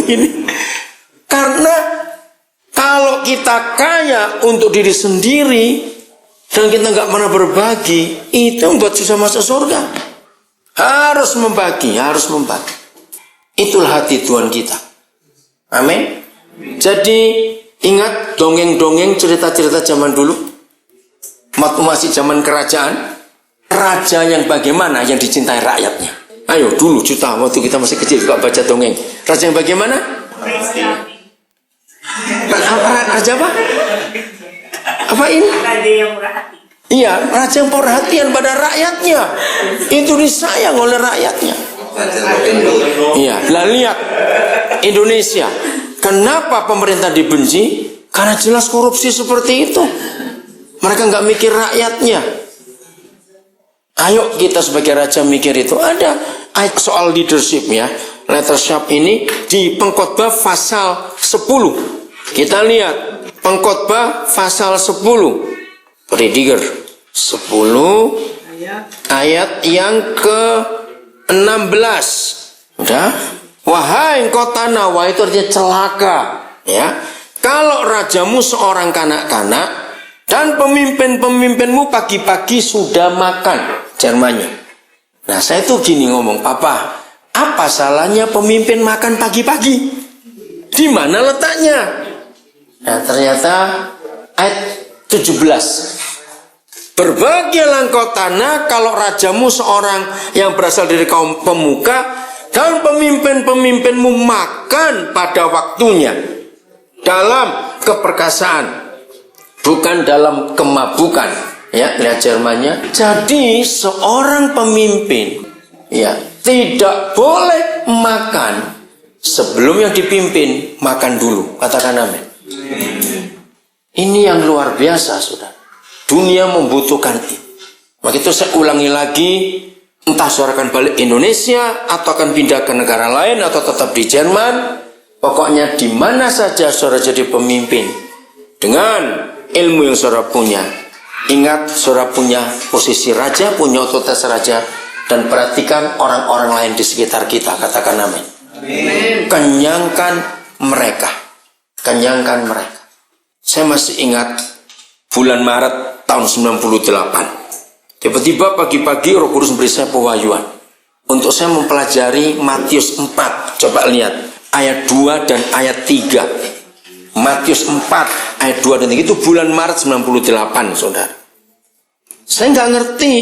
ini. Karena kalau kita kaya untuk diri sendiri dan kita nggak pernah berbagi, itu membuat susah masuk surga. Harus membagi, harus membagi. Itulah hati Tuhan kita. Amin. Jadi ingat dongeng-dongeng, cerita-cerita zaman dulu. Waktu masih zaman kerajaan, raja yang bagaimana yang dicintai rakyatnya? Ayo dulu juta waktu kita masih kecil juga baca dongeng. Raja yang bagaimana? Raja apa? Apa ini? Raja yang berhati. Iya, raja yang perhatian pada rakyatnya. Itu disayang oleh rakyatnya. Iya, lah lihat Indonesia. Kenapa pemerintah dibenci? Karena jelas korupsi seperti itu. Mereka nggak mikir rakyatnya. Ayo kita sebagai raja mikir itu. Ada ayat soal leadership ya. Leadership ini di Pengkhotbah pasal 10. Kita lihat Pengkhotbah pasal 10. Prediger 10 ayat yang ke-16. Udah? Wahai engkau tanah, wah itu artinya celaka, ya. Kalau rajamu seorang kanak-kanak dan pemimpin-pemimpinmu pagi-pagi sudah makan, Jermannya. Nah, saya tuh gini ngomong, Papa, apa salahnya pemimpin makan pagi-pagi? Di mana letaknya? Nah, ternyata ayat 17. Berbahagialah engkau tanah kalau rajamu seorang yang berasal dari kaum pemuka dan pemimpin-pemimpinmu makan pada waktunya dalam keperkasaan, bukan dalam kemabukan. Ya, lihat Jermannya. Jadi seorang pemimpin ya tidak boleh makan sebelum yang dipimpin makan dulu. Katakan amin. Ini yang luar biasa, saudara. Dunia membutuhkan ini. Maka itu saya ulangi lagi. Entah saudara akan balik Indonesia atau akan pindah ke negara lain atau tetap di Jerman, pokoknya di mana saja saudara jadi pemimpin dengan ilmu yang saudara punya. Ingat saudara punya posisi raja, punya otoritas raja, dan perhatikan orang-orang lain di sekitar kita. Katakan amin. Kenyangkan mereka. Kenyangkan mereka. Saya masih ingat bulan Maret tahun 98. Tiba-tiba pagi-pagi Roh Kudus memberi saya pewahyuan untuk saya mempelajari Matius 4. Coba lihat ayat 2 dan ayat 3. Matius 4 ayat 2 dan 3 itu bulan Maret 98, saudara. Saya nggak ngerti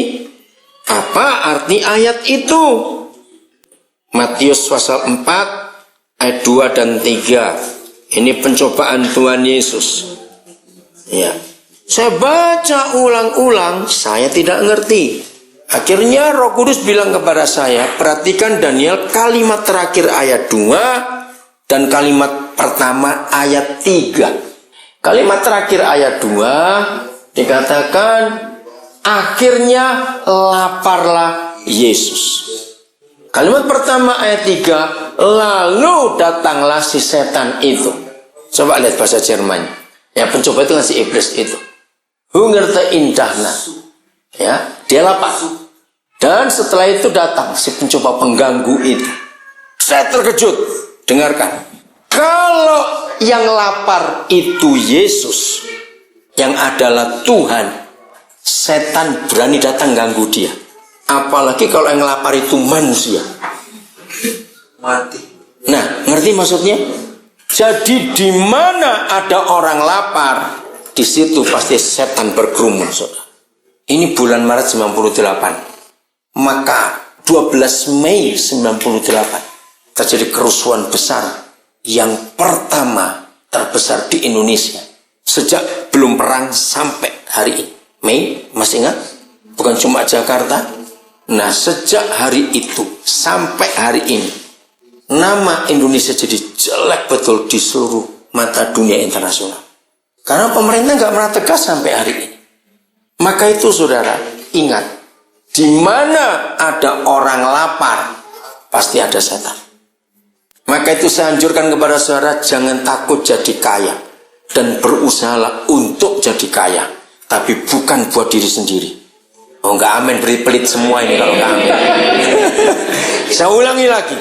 apa arti ayat itu. Matius pasal 4 ayat 2 dan 3. Ini pencobaan Tuhan Yesus. Ya. Saya baca ulang-ulang, saya tidak ngerti. Akhirnya Roh Kudus bilang kepada saya, perhatikan Daniel kalimat terakhir ayat 2 dan kalimat pertama ayat 3. Kalimat terakhir ayat 2 dikatakan, akhirnya laparlah Yesus. Kalimat pertama ayat 3, lalu datanglah si setan itu. Coba lihat bahasa Jermannya. Ya, pencoba itu ngasih iblis itu. Hunger teindahna, ya, dia lapar. Dan setelah itu datang si pencoba pengganggu itu. Saya terkejut. Dengarkan. Kalau yang lapar itu Yesus, yang adalah Tuhan, setan berani datang ganggu dia. Apalagi kalau yang lapar itu manusia. Mati. Nah, ngerti maksudnya? Jadi di mana ada orang lapar, di situ pasti setan berkerumun, saudara. Ini bulan Maret 98. Maka 12 Mei 98 terjadi kerusuhan besar yang pertama terbesar di Indonesia sejak belum perang sampai hari ini. Mei, masih ingat? Bukan cuma Jakarta. Nah, sejak hari itu sampai hari ini, nama Indonesia jadi jelek betul di seluruh mata dunia internasional. Karena pemerintah nggak pernah tegas sampai hari ini. Maka itu saudara, ingat, di mana ada orang lapar, pasti ada setan. Maka itu saya anjurkan kepada saudara, jangan takut jadi kaya. Dan berusahalah untuk jadi kaya. Tapi bukan buat diri sendiri. Oh enggak, amin, beri pelit semua ini kalau enggak amin. Saya ulangi lagi,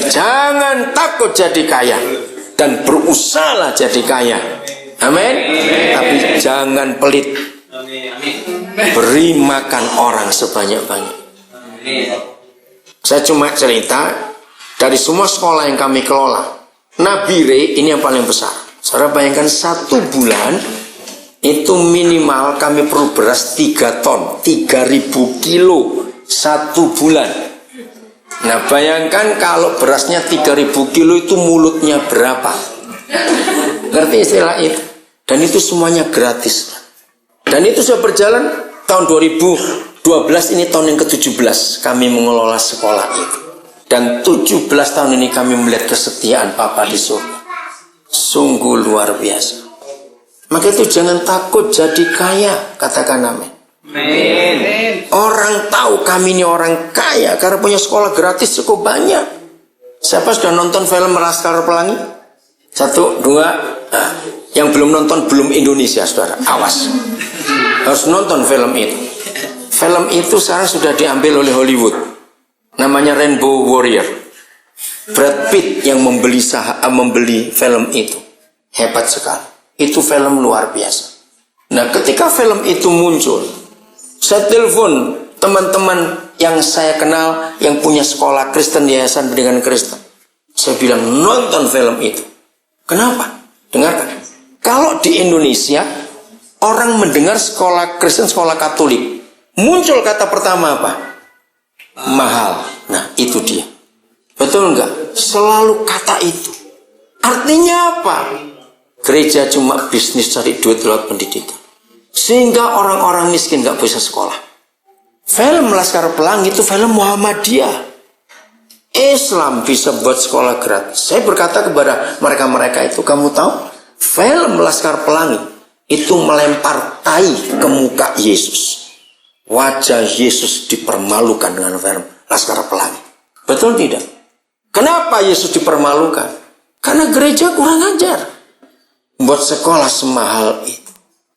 jangan takut jadi kaya. Dan berusahalah jadi kaya. Amin. Tapi jangan pelit. Beri makan orang sebanyak-banyak. Saya cuma cerita, dari semua sekolah yang kami kelola, Nabire ini yang paling besar. Saudara bayangkan 1 bulan itu minimal kami perlu beras 3 ton, 3.000 kilo 1 bulan. Nah bayangkan kalau berasnya 3.000 kilo itu mulutnya berapa? Ngerti istilah itu? Dan itu semuanya gratis. Dan itu sudah berjalan tahun 2012, ini tahun yang ke-17 kami mengelola sekolah itu. Dan 17 tahun ini kami melihat kesetiaan Papa di surga. Sungguh luar biasa. Maka itu jangan takut jadi kaya, katakan amin. Amin. Orang tahu kami ini orang kaya karena punya sekolah gratis cukup banyak. Siapa sudah nonton film Laskar Pelangi? 1, 2. Nah, yang belum nonton belum Indonesia, saudara. Awas. Harus nonton film itu. Film itu sekarang sudah diambil oleh Hollywood. Namanya Rainbow Warrior. Brad Pitt yang membeli film itu. Hebat sekali. Itu film luar biasa. Nah, ketika film itu muncul, saya telepon teman-teman yang saya kenal yang punya sekolah Kristen, Yayasan Pendidikan Kristen. Saya bilang, nonton film itu. Kenapa? Dengarkan. Kalau di Indonesia, orang mendengar sekolah Kristen, sekolah Katolik, muncul kata pertama apa? Mahal. Nah, itu dia. Betul enggak? Selalu kata itu. Artinya apa? Gereja cuma bisnis cari duit lewat pendidikan. Sehingga orang-orang miskin enggak bisa sekolah. Film Laskar Pelangi itu film Muhammadiyah. Islam bisa buat sekolah gratis. Saya berkata kepada mereka-mereka itu, kamu tahu? Film Laskar Pelangi itu melempar tai ke muka Yesus. Wajah Yesus dipermalukan dengan film Laskar Pelangi. Betul tidak? Kenapa Yesus dipermalukan? Karena gereja kurang ajar. Buat sekolah semahal itu.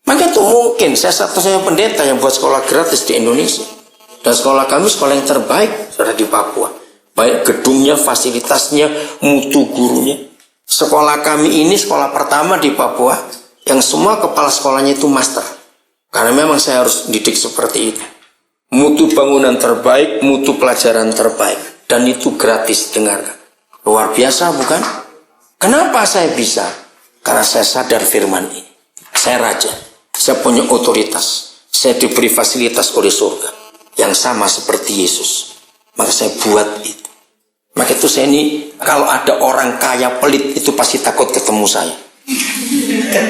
Maka itu mungkin saya satu-satunya pendeta yang buat sekolah gratis di Indonesia. Dan sekolah kami sekolah yang terbaik sudah di Papua. Baik gedungnya, fasilitasnya, mutu gurunya. Sekolah kami ini sekolah pertama di Papua yang semua kepala sekolahnya itu master. Karena memang saya harus didik seperti itu. Mutu bangunan terbaik, mutu pelajaran terbaik. Dan itu gratis, dengarkan. Luar biasa bukan? Kenapa saya bisa? Karena saya sadar firman ini. Saya raja. Saya punya otoritas. Saya diberi fasilitas oleh surga. Yang sama seperti Yesus. Maka saya buat itu. Maka itu saya ini, kalau ada orang kaya pelit, itu pasti takut ketemu saya.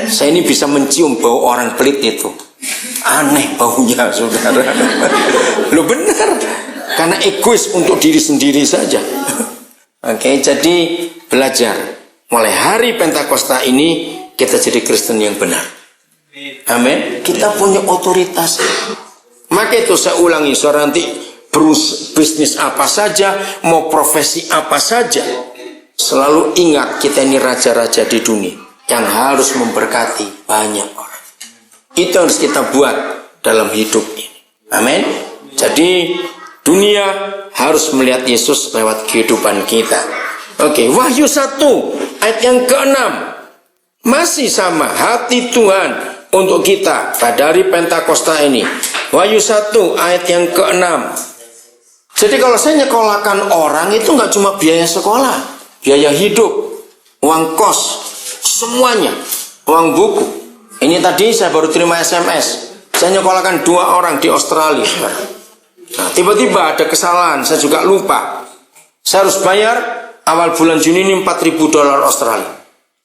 Saya ini bisa mencium bau orang pelit itu. Aneh baunya, saudara. Loh benar. Karena egois untuk diri sendiri saja. Oke, jadi belajar. Mulai hari Pentakosta ini, kita jadi Kristen yang benar. Amin. Kita punya otoritas. Maka itu saya ulangi, saudara, nanti bisnis apa saja, mau profesi apa saja, selalu ingat kita ini raja-raja di dunia yang harus memberkati banyak orang. Itu harus kita buat dalam hidup ini. Amin. Jadi dunia harus melihat Yesus lewat kehidupan kita. Oke, Wahyu 1 ayat yang ke-6 masih sama, hati Tuhan untuk kita pada hari Pentakosta ini. Wahyu 1 ayat yang ke-6. Jadi kalau saya nyekolahkan orang itu nggak cuma biaya sekolah, biaya hidup, uang kos, semuanya, uang buku. Ini tadi saya baru terima SMS, saya nyekolahkan 2 orang di Australia. Nah, tiba-tiba ada kesalahan, saya juga lupa. Saya harus bayar awal bulan Juni ini $4.000 Australia.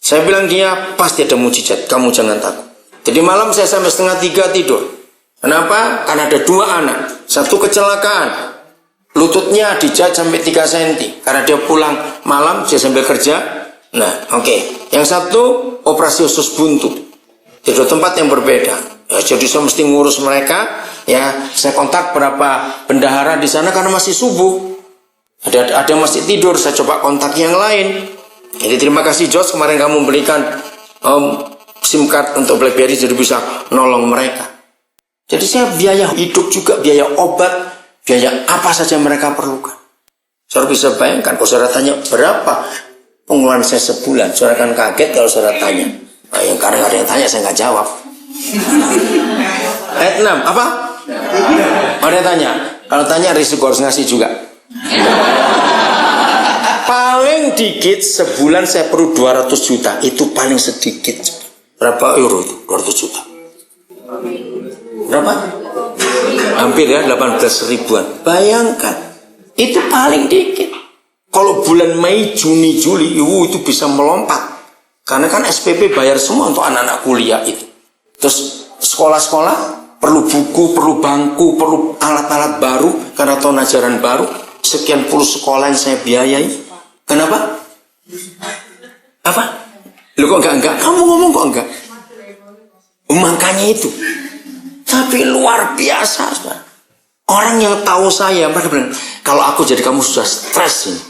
Saya bilang dia pasti ada mujizat, kamu jangan takut. Jadi malam saya sampai 2:30 tidur. Kenapa? Karena ada 2 anak. Satu kecelakaan, lututnya dijahit sampai 3 cm. Karena dia pulang malam, dia sambil kerja. Nah, oke. Yang satu operasi usus buntu. Di 2 tempat yang berbeda. Ya, jadi saya mesti ngurus mereka. Ya, saya kontak berapa bendahara di sana karena masih subuh. Ada masih tidur. Saya coba kontak yang lain. Jadi terima kasih George, kemarin kamu berikan SIM card untuk BlackBerry jadi bisa nolong mereka. Jadi saya biaya hidup juga, biaya obat, biaya apa saja mereka perlukan. Saudara bisa bayangkan, kalau saudara tanya berapa pengeluaran saya sebulan, saudara kan kaget kalau saudara tanya. Nah, yang kadang ada yang tanya saya nggak jawab. Ayat 6, apa? Ada yang tanya, kalau tanya risiko harus ngasih juga. Paling dikit sebulan saya perlu 200 juta. Itu paling sedikit. Berapa euro itu? 200 juta. Berapa? Hampir ya 18 ribuan. Bayangkan. Itu paling dikit. Kalau bulan Mei, Juni, Juli, itu bisa melompat. Karena kan SPP bayar semua untuk anak-anak kuliah itu. Terus sekolah-sekolah perlu buku, perlu bangku, perlu alat-alat baru. Karena tahun ajaran baru. Sekian puluh sekolah yang saya biayai. Kenapa? Apa? Lu kok enggak? Kamu ngomong kok enggak? Makanya itu. Tapi luar biasa. Orang yang tahu saya, mereka bilang, kalau aku jadi kamu sudah stres ini.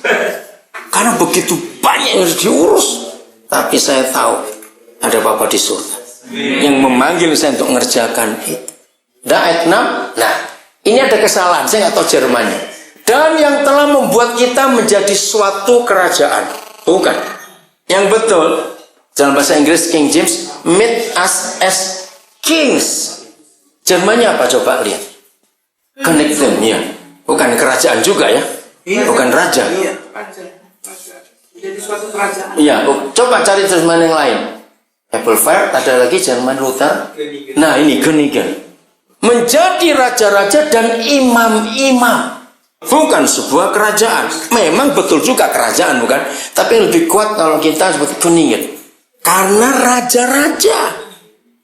Karena begitu banyak yang harus diurus. Tapi saya tahu ada Bapa di surga yang memanggil saya untuk mengerjakan itu. Dan ayat 6, nah ini ada kesalahan, saya nggak tahu Jermannya. Dan yang telah membuat kita menjadi suatu kerajaan. Bukan. Yang betul, dalam bahasa Inggris King James, made us as kings. Jermannya apa coba lihat? Kingdom, ya. Bukan kerajaan juga ya. Bukan raja. Jadi suatu kerajaan. Iya, coba cari Jerman yang lain. Hebelfeld, ada lagi Jerman Luther. Nah ini Göningen. Menjadi raja-raja dan imam-imam. Bukan sebuah kerajaan. Memang betul juga kerajaan, bukan? Tapi lebih kuat kalau kita sebut Göningen. Karena raja-raja.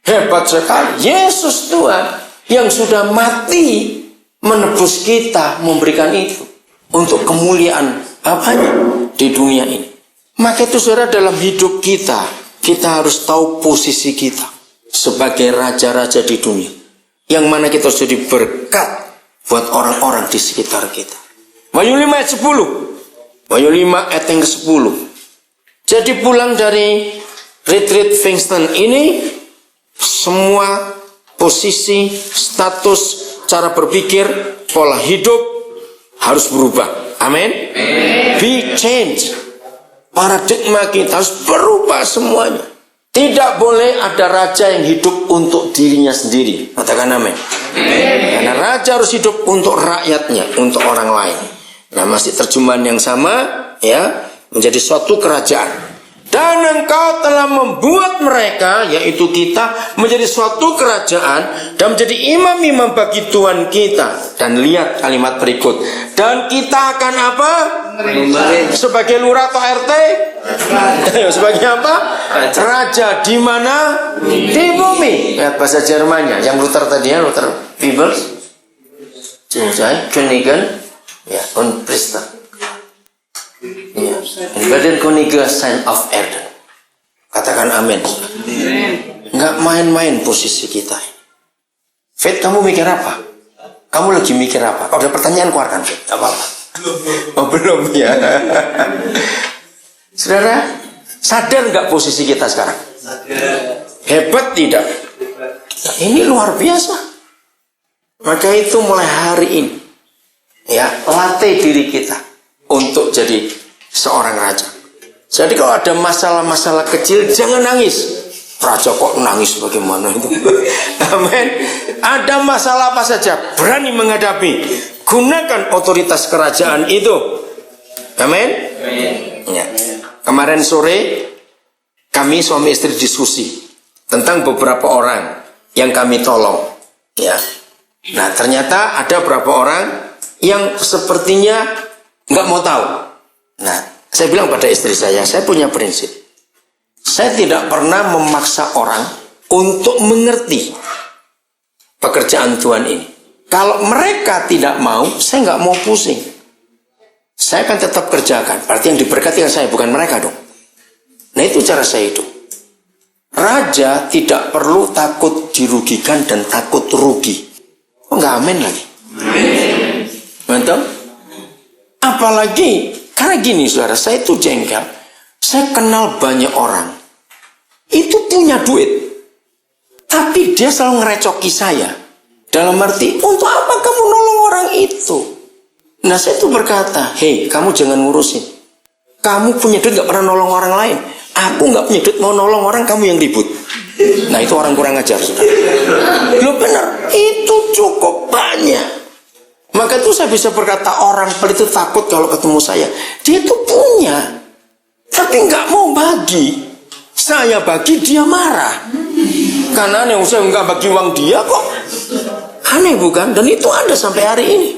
Hebat sekali. Yesus Tuhan yang sudah mati menebus kita, memberikan itu untuk kemuliaan apanya di dunia ini. Maka itu saudara, dalam hidup kita harus tahu posisi kita sebagai raja-raja di dunia. Yang mana kita harus jadi berkat buat orang-orang di sekitar kita. Wahyu 5 ayat 10. Wahyu 5 ayat yang ke-10. Jadi pulang dari retreat Pfingsten ini, semua posisi, status, cara berpikir, pola hidup harus berubah. Amin. Be change. Paradigma kita harus berubah semuanya. Tidak boleh ada raja yang hidup untuk dirinya sendiri. Katakan amin. Karena raja harus hidup untuk rakyatnya, untuk orang lain. Nah, masih terjemahan yang sama, ya, menjadi suatu kerajaan. Dan engkau telah membuat mereka, yaitu kita, menjadi suatu kerajaan dan menjadi imam-imam bagi Tuhan kita. Dan lihat kalimat berikut. Dan kita akan apa? Sebagai lurah atau RT? Sebagai apa? Raja di mana? Di bumi. Lihat bahasa Jermannya. Yang Luther tadi ya, Luther Bibels. Göningen. Ya, und Priester. Ya. Badan Koniga Sign of Erden. Katakan amin. Nggak main-main posisi kita. Fit, kamu mikir apa? Kamu lagi mikir apa? Kalau ada pertanyaan keluarkan Fit. Apa-apa. Oh belum ya. Saudara, sadar nggak posisi kita sekarang? Hebat tidak? Ini luar biasa. Maka itu mulai hari ini, ya, latih diri kita untuk jadi seorang raja. Jadi kalau ada masalah-masalah kecil, jangan nangis. Raja kok nangis bagaimana itu? Amin. Ada masalah apa saja, berani menghadapi. Gunakan otoritas kerajaan itu. Amin. Ya. Kemarin sore kami suami istri diskusi tentang beberapa orang yang kami tolong. Ya. Nah ternyata ada beberapa orang yang sepertinya nggak mau tahu. Nah, Saya bilang pada istri saya punya prinsip. Saya tidak pernah memaksa orang untuk mengerti pekerjaan Tuhan ini. Kalau mereka tidak mau, saya nggak mau pusing. Saya akan tetap kerjakan. Berarti yang diberkati kan saya, bukan mereka dong. Nah itu cara saya hidup. Raja tidak perlu takut dirugikan dan takut rugi. Oh nggak amin lagi. Mantap. Apalagi karena gini saudara, saya itu jengkel. Saya kenal banyak orang itu punya duit, tapi dia selalu ngerecoki saya. Dalam arti, untuk apa kamu nolong orang itu? Nah saya itu berkata, hei kamu jangan ngurusin. Kamu punya duit gak pernah nolong orang lain. Aku gak punya duit mau nolong orang, kamu yang ribut. Nah itu orang kurang ajar saudara. Loh benar, itu cukup banyak. Maka itu saya bisa berkata orang pelit itu takut kalau ketemu saya. Dia itu punya, tapi gak mau bagi. Saya bagi, dia marah. Karena yang saya nggak bagi uang dia kok. Aneh bukan? Dan itu ada sampai hari ini.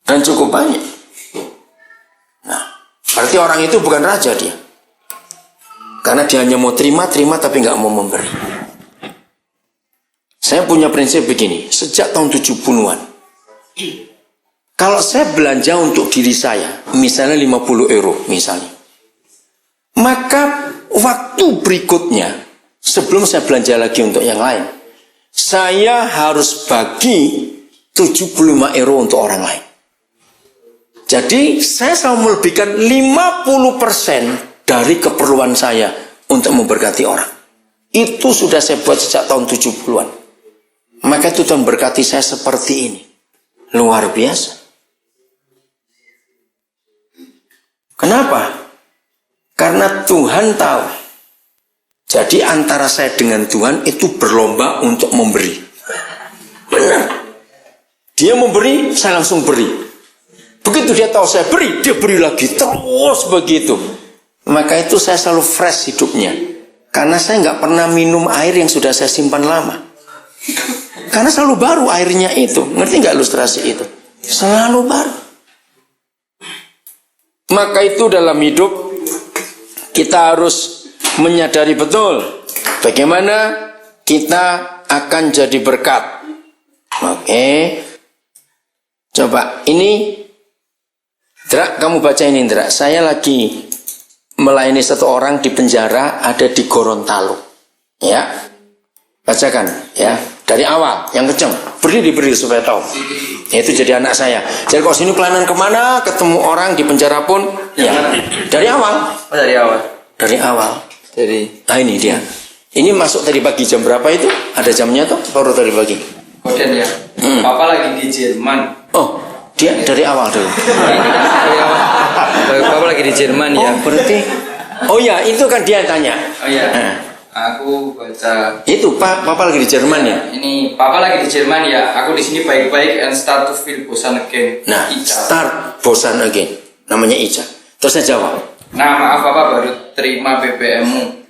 Dan cukup banyak. Nah, berarti orang itu bukan raja dia. Karena dia hanya mau terima tapi nggak mau memberi. Saya punya prinsip begini. Sejak tahun 70-an. Kalau saya belanja untuk diri saya, misalnya 50 euro misalnya. Maka waktu berikutnya, sebelum saya belanja lagi untuk yang lain, saya harus bagi 75 euro untuk orang lain. Jadi saya selalu melebihkan 50% dari keperluan saya untuk memberkati orang. Itu sudah saya buat sejak tahun 70-an. Maka itu Tuhan berkati saya seperti ini. Luar biasa. Kenapa? Karena Tuhan tahu. Jadi antara saya dengan Tuhan itu berlomba untuk memberi. Benar. Dia memberi, saya langsung beri. Begitu dia tahu saya beri, dia beri lagi. Terus begitu. Maka itu saya selalu fresh hidupnya. Karena saya nggak pernah minum air yang sudah saya simpan lama. Karena selalu baru airnya itu. Ngerti nggak ilustrasi itu? Selalu baru. Maka itu dalam hidup kita harus menyadari betul bagaimana kita akan jadi berkat. Oke. Coba ini Indra, kamu baca ini Indra. Saya lagi melayani satu orang di penjara, ada di Gorontalo. Ya. Bacakan ya. Dari awal yang kenceng. Berdiri supaya tahu. Itu jadi anak saya. Jadi kalau sini pelayanan kemana, ketemu orang di penjara pun, ya. Dari awal. Oh, dari awal. Dari awal. Jadi. Nah ini dia. Ini masuk tadi pagi jam berapa itu? Ada jamnya tuh? Baru tadi pagi. Kemudian ya. Papa lagi di Jerman. Oh, dia dari awal dulu. Dari awal. Papa lagi di Jerman ya. Oh, berarti. Oh ya, itu kan dia tanya. Oh iya. Aku baca. Itu Papa lagi di Jerman ya. Ini Papa lagi di Jerman ya. Aku di sini baik-baik and start to feel bosan again. Nah, Ica. start bosan again. Namanya Ica. Terus saya jawab. Nah, maaf Papa baru terima BBM-mu.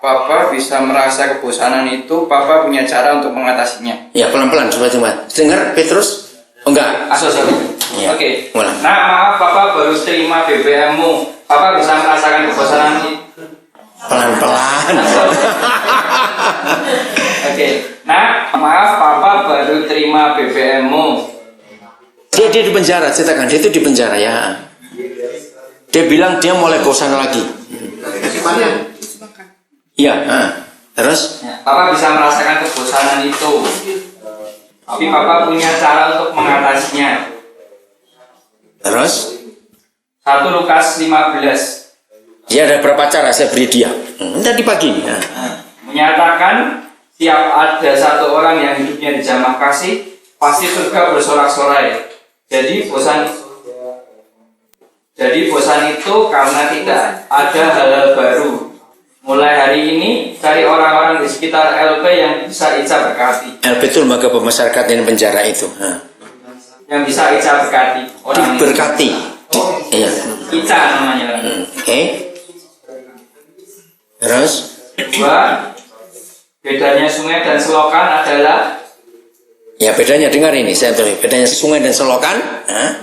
Papa bisa merasa kebosanan itu. Papa punya cara untuk mengatasinya. Ya pelan-pelan supaya cuma dengar Petrus. Oh enggak. Sorry. Ya. Oke. Ulang. Nah, maaf Papa baru terima BBM-mu. Papa bisa merasakan kebosanan itu. Pelan-pelan. Oke. Nah, maaf Papa baru terima BBM-mu. Dia di penjara, ceritakan. Dia itu di penjara ya. Dia bilang dia mulai bosan lagi. Iya. Terus? Papa bisa merasakan kebosanan itu. Tapi Papa punya cara untuk mengatasinya. Terus? 1 Lukas 15. Dia ada berapa cara saya beri dia. Tadi pagi. Menyatakan tiap ada satu orang yang hidupnya dijamah kasih, pasti surga bersorak-sorai. Jadi bosan itu karena tidak ada hal-hal baru. Mulai hari ini cari orang-orang di sekitar LP yang bisa Ica berkati. LP itu lembaga pemasyarakatan penjara itu. Yang bisa Ica berkati. Orang Diberkati. Iya. Ica namanya. Oke. Terus? 2. Bedanya sungai dan selokan adalah. Ya bedanya dengar ini saya tulis. Bedanya sungai dan selokan.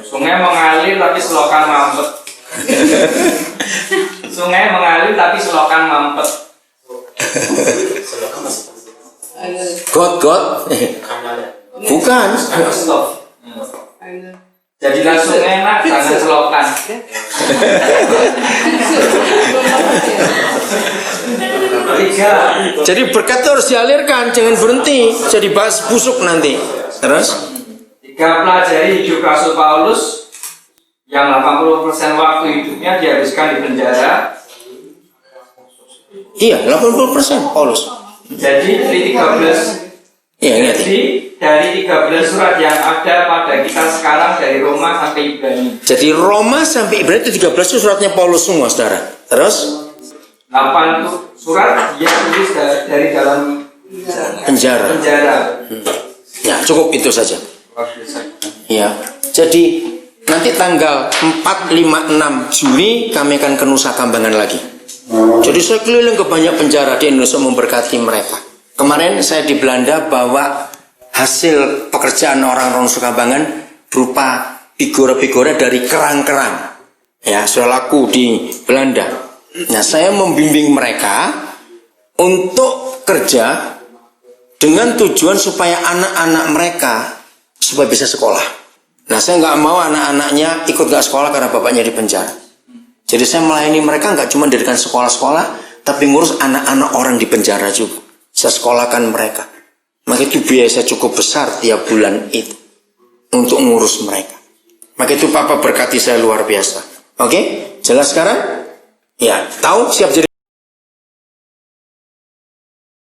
Sungai mengalir tapi selokan mampet. Sungai mengalir tapi selokan mampet. Got. Bukan. Stop. Jadilah sungai nak, jangan selokan. Tiga. Jadi berkat itu harus dialirkan, jangan berhenti. Jadi bahas busuk nanti. Terus? Pelajari hidup Rasul Paulus yang 80% waktu hidupnya dihabiskan di penjara. Iya, 80% Paulus. Jadi dari 13 Iya, ingat. Jadi dari 13 surat yang ada pada kita sekarang dari Roma sampai Ibrani. Jadi Roma sampai Ibrani itu 13 itu suratnya Paulus semua, saudara. Terus? 8 surat dia tulis dari dalam Penjara. Ya, cukup itu saja. Ya. Jadi nanti tanggal 4, 5, 6 Juli kami akan ke Nusa Kambangan lagi. Jadi saya keliling ke banyak penjara di Indonesia memberkati mereka. Kemarin saya di Belanda bawa hasil pekerjaan orang Nusa Kambangan berupa figura-figura dari kerang-kerang. Ya, sudah laku di Belanda. Nah, saya membimbing mereka untuk kerja dengan tujuan supaya anak-anak mereka supaya bisa sekolah. Nah, saya nggak mau anak-anaknya ikut nggak sekolah karena bapaknya di penjara. Jadi saya melayani mereka nggak cuma dirikan sekolah-sekolah, tapi ngurus anak-anak orang di penjara juga. Saya sekolahkan mereka. Maka itu biaya saya cukup besar tiap bulan itu untuk ngurus mereka. Maka itu Papa berkati saya luar biasa. Oke? Jelas sekarang? Ya, tahu siap jadi